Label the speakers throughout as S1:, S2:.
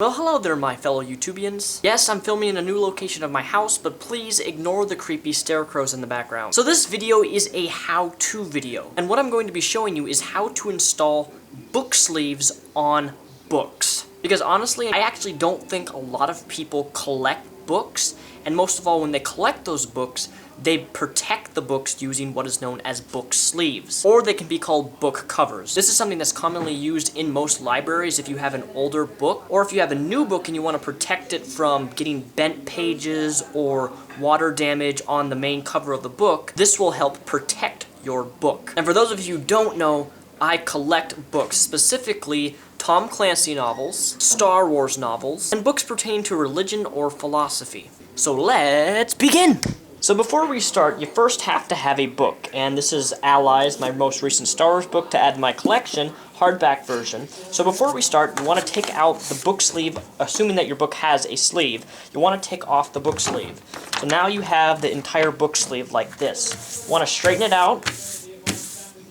S1: Well, hello there, my fellow YouTubians. Yes, I'm filming in a new location of my house, but please ignore the creepy scarecrows in the background. So this video is a how-to video, and what I'm going to be showing you is how to install book sleeves on books. Because honestly, I actually don't think a lot of people collect books, and most of all, when they collect those books, they protect the books using what is known as book sleeves, or they can be called book covers. This is something that's commonly used in most libraries if you have an older book, or if you have a new book and you want to protect it from getting bent pages or water damage on the main cover of the book. This will help protect your book. And for those of you who don't know, I collect books, specifically Tom Clancy novels, Star Wars novels, and books pertaining to religion or philosophy. So let's begin! So before we start, you first have to have a book, and this is Allies, my most recent Star Wars book to add to my collection, hardback version. So before we start, you want to take out the book sleeve, assuming that your book has a sleeve. You want to take off the book sleeve. So now you have the entire book sleeve like this. You want to straighten it out.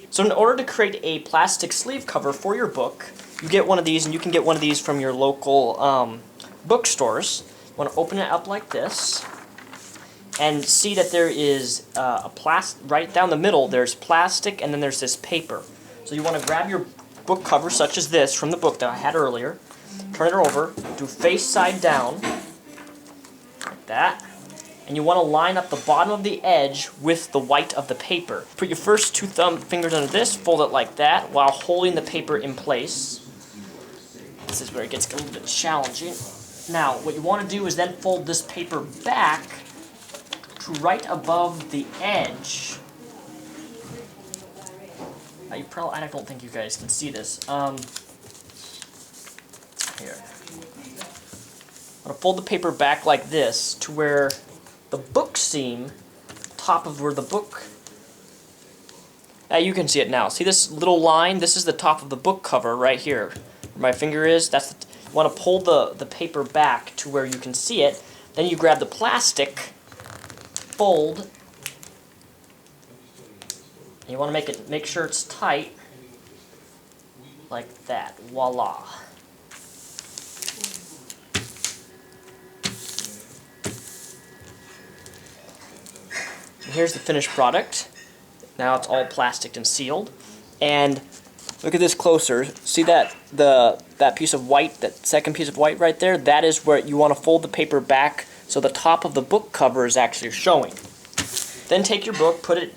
S1: So in order to create a plastic sleeve cover for your book, you get one of these, and you can get one of these from your local bookstores. You want to open it up like this, and see that there is right down the middle, there's plastic, and then there's this paper. So you want to grab your book cover, such as this, from the book that I had earlier, turn it over, do face side down, like that, and you want to line up the bottom of the edge with the white of the paper. Put your first two fingers under this, fold it like that, while holding the paper in place. This is where it gets a little bit challenging. Now, what you want to do is then fold this paper back to right above the edge. I don't think you guys can see this. Here. I'm going to fold the paper back like this to where the book seam, top of where the book... you can see it now. See this little line? This is the top of the book cover right here. Where my finger is, you want to pull the paper back to where you can see it. Then you grab the plastic, fold, and you want to make sure it's tight, like that. Voila. And here's the finished product. Now it's all plastic and sealed. And look at this closer. See that that piece of white, that second piece of white right there? That is where you want to fold the paper back so the top of the book cover is actually showing. Then take your book, put it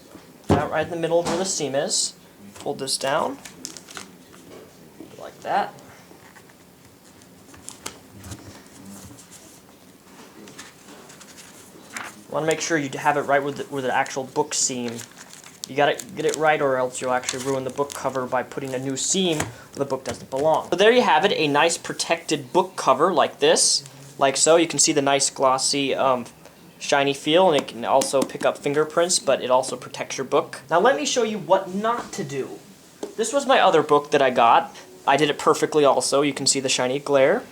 S1: out right in the middle where the seam is. Fold this down, like that. You want to make sure you have it right where the actual book seam. You gotta get it right, or else you'll actually ruin the book cover by putting a new seam where the book doesn't belong. So there you have it, a nice protected book cover like this, like so. You can see the nice glossy, shiny feel, and it can also pick up fingerprints, but it also protects your book. Now let me show you what not to do. This was my other book that I got. I did it perfectly also. You can see the shiny glare.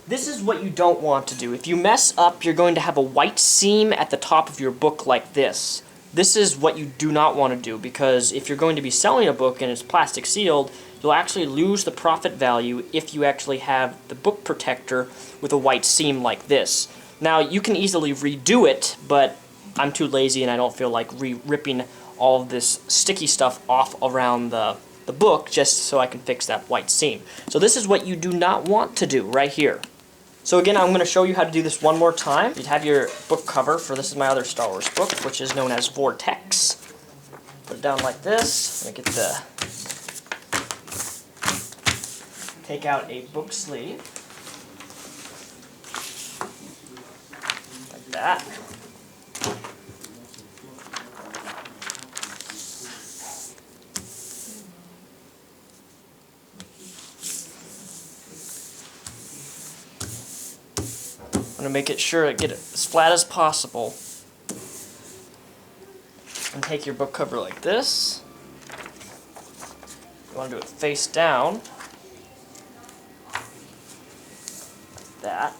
S1: This is what you don't want to do. If you mess up, you're going to have a white seam at the top of your book like this. This is what you do not want to do, because if you're going to be selling a book and it's plastic sealed, you'll actually lose the profit value if you actually have the book protector with a white seam like this. Now, you can easily redo it, but I'm too lazy and I don't feel like ripping all of this sticky stuff off around the book just so I can fix that white seam. So this is what you do not want to do right here. So again, I'm going to show you how to do this one more time. You'd have your book cover for this is my other Star Wars book, which is known as Vortex. Put it down like this. I'm going to get take out a book sleeve. Like that. I'm going to make it sure to get it as flat as possible. And take your book cover like this. You want to do it face down. Like that.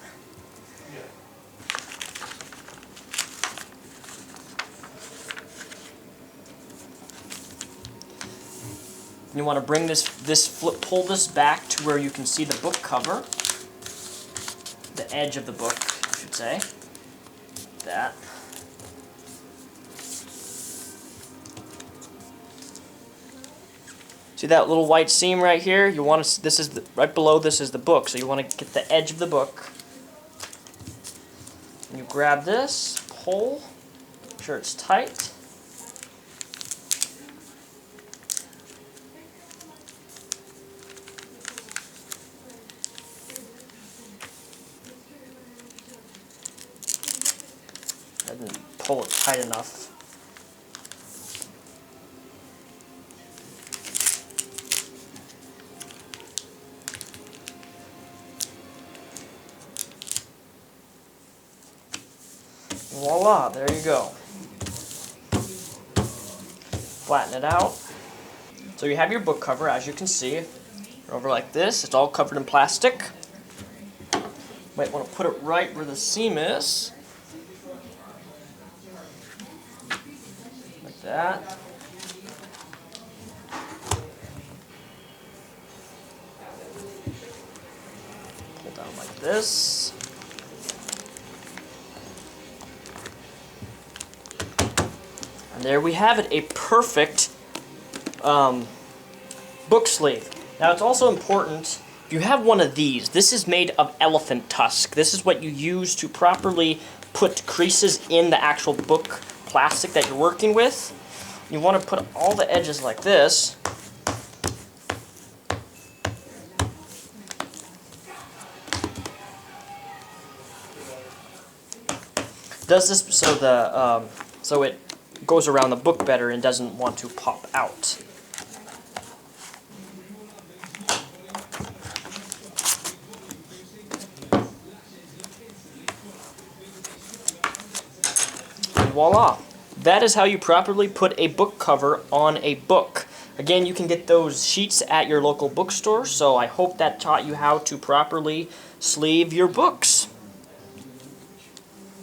S1: You want to bring pull this back to where you can see the book cover. The edge of the book, I should say. That. See that little white seam right here? You want to, right below this is the book, so you want to get the edge of the book. And you grab this, pull, make sure it's tight. I didn't pull it tight enough. Voila, there you go. Flatten it out. So you have your book cover, as you can see. Over like this, it's all covered in plastic. Might want to put it right where the seam is. Like that. Pull down like this. And there we have it, a perfect book sleeve. Now it's also important, if you have one of these, this is made of elephant tusk. This is what you use to properly put creases in the actual book plastic that you're working with. You want to put all the edges like this. Does this so it goes around the book better and doesn't want to pop out. And voila! That is how you properly put a book cover on a book. Again, you can get those sheets at your local bookstore, so I hope that taught you how to properly sleeve your books.